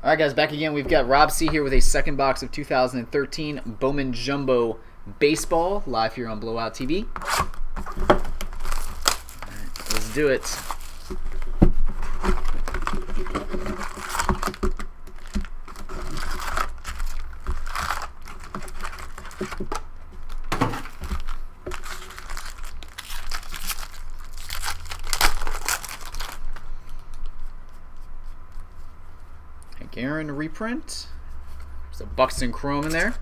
All right, guys, back again. We've got Rob C here with a second box of 2013 Bowman Jumbo Baseball, live here on Blowout TV. All right, let's do it. Aaron reprint. There's a Buxton Chrome in there.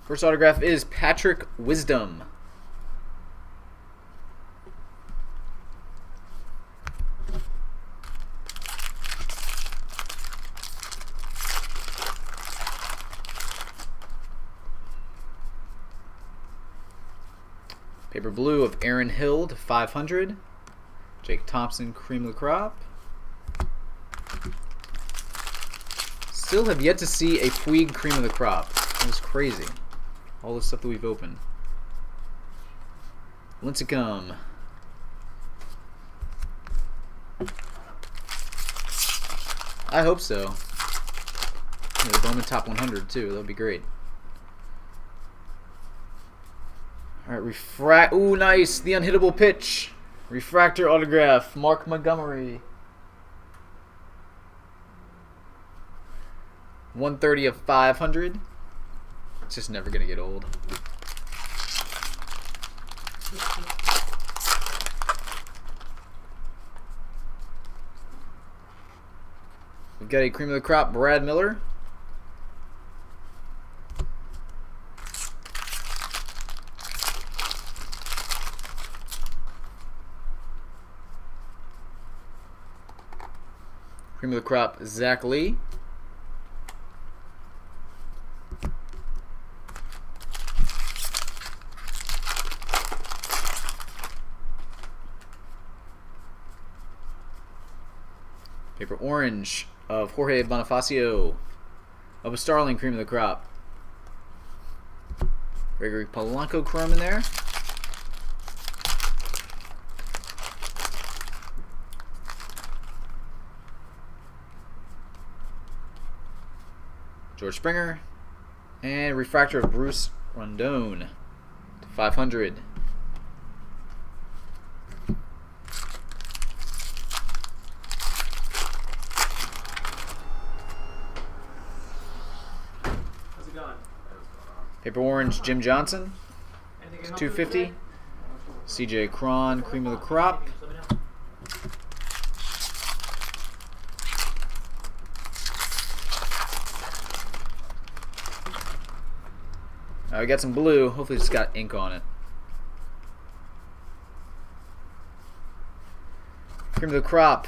First autograph is Patrick Wisdom. Paper blue of Aaron Hill to 500. Jake Thompson, cream of the crop. Still have yet to see a Puig cream of the crop. That was crazy. All the stuff that we've opened. Lincecum. I hope so. The Bowman top 100 too. That would be great. All right, ooh, nice. The unhittable pitch. Refractor autograph. Mark Montgomery. 130 of 500. It's just never going to get old. We've got a cream of the crop, Brad Miller. Cream of the crop, Zach Lee. Paper orange of Jorge Bonifacio. Of a Starling, cream of the crop. Gregory Polanco chrome in there. George Springer, and refractor of Bruce Rondon to 500. How's it going? Paper orange, Jim Johnson to 250. CJ Cron, cream of the crop. We got some blue. Hopefully it's got ink on it. Cream of the crop,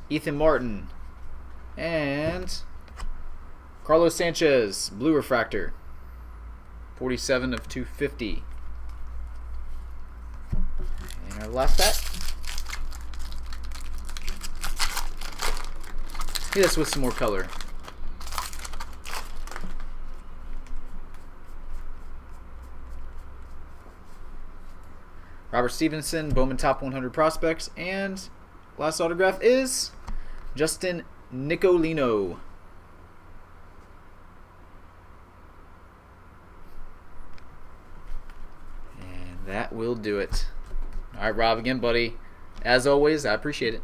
Ethan Martin. And Carlos Sanchez, blue refractor. 47 of 250. And our last pack. Hit us with some more color. Robert Stevenson, Bowman Top 100 Prospects, and last autograph is Justin Nicolino. And that will do it. All right, Rob, again, buddy. As always, I appreciate it.